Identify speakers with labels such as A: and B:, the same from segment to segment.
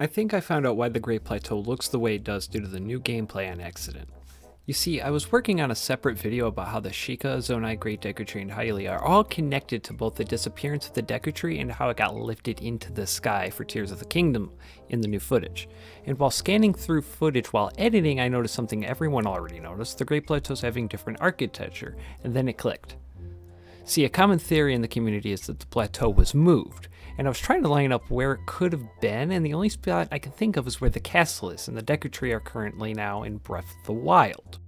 A: I think I found out why the Great Plateau looks the way it does due to the new gameplay on accident. You see, I was working on a separate video about how the Sheikah, Zonai, Great Deku Tree, and Hylia are all connected to both the disappearance of the Deku Tree and how it got lifted into the sky for Tears of the Kingdom in the new footage. And while scanning through footage while editing, I noticed something everyone already noticed: the Great Plateau's having different architecture, and then it clicked. See, a common theory in the community is that the plateau was moved, and I was trying to line up where it could have been, and the only spot I can think of is where the castle is, and the Deku Tree are currently now in Breath of the Wild.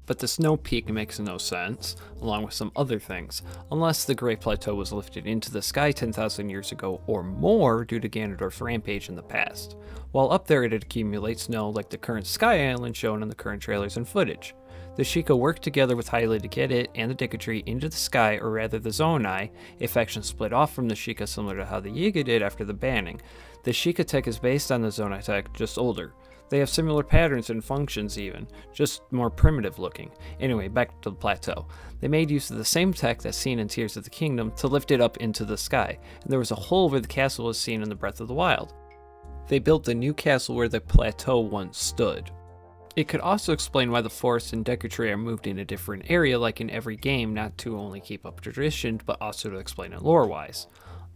A: But the snow peak makes no sense, along with some other things, unless the Great Plateau was lifted into the sky 10,000 years ago or more due to Ganondorf's rampage in the past. While up there it accumulates snow like the current Sky Island shown in the current trailers and footage. The Sheikah worked together with Hylia to get it and the Deku Tree into the sky, or rather the Zonai, a faction split off from the Sheikah similar to how the Yiga did after the banning. The Sheikah tech is based on the Zonai tech, just older. They have similar patterns and functions even, just more primitive looking. Anyway, back to the plateau. They made use of the same tech that's seen in Tears of the Kingdom to lift it up into the sky, and there was a hole where the castle was seen in the Breath of the Wild. They built the new castle where the plateau once stood. It could also explain why the forest and Deku Tree are moved in a different area like in every game, not to only keep up tradition, but also to explain it lore-wise.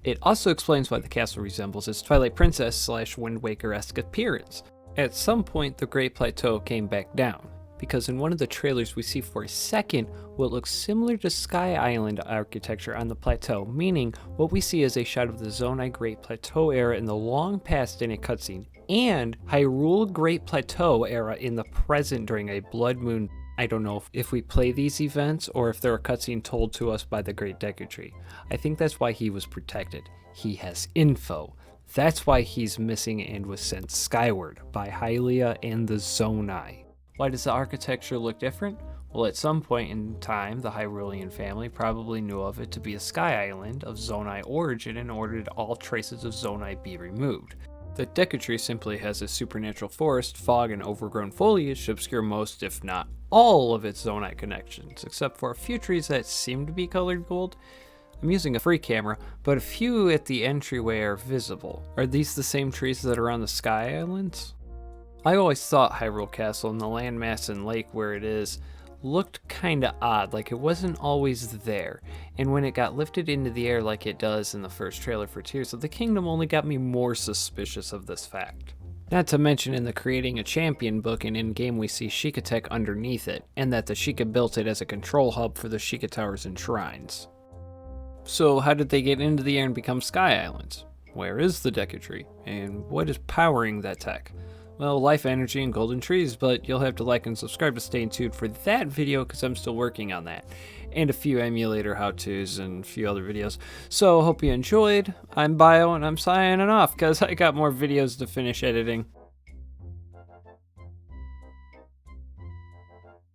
A: It also explains why the castle resembles its Twilight Princess / Wind Waker-esque appearance. At some point, the Great Plateau came back down, because in one of the trailers we see for a second what looks similar to Sky Island architecture on the plateau, meaning what we see is a shot of the Zonai Great Plateau era in the long past in a cutscene, and Hyrule Great Plateau era in the present during a blood moon. I don't know if we play these events or if they're a cutscene told to us by the Great Deku Tree. I think that's why he was protected. He has info. That's why he's missing and was sent skyward by Hylia and the Zonai. Why does the architecture look different? Well, at some point in time, the Hyrulean family probably knew of it to be a sky island of Zonai origin and ordered all traces of Zonai be removed. The Deku Tree simply has a supernatural forest, fog, and overgrown foliage to obscure most, if not all, of its Zonai connections, except for a few trees that seem to be colored gold. I'm using a free camera, but a few at the entryway are visible. Are these the same trees that are on the Sky Islands? I always thought Hyrule Castle and the landmass and lake where it is looked kinda odd, like it wasn't always there, and when it got lifted into the air like it does in the first trailer for Tears of the Kingdom only got me more suspicious of this fact. Not to mention in the Creating a Champion book and in-game we see Sheikah tech underneath it, and that the Sheikah built it as a control hub for the Sheikah Towers and Shrines. So how did they get into the air and become Sky Islands? Where is the Deku Tree? And what is powering that tech? Well, life energy and golden trees, but you'll have to like and subscribe to stay tuned for that video because I'm still working on that. And a few emulator how-tos and a few other videos. So hope you enjoyed. I'm Bio and I'm signing off because I got more videos to finish editing.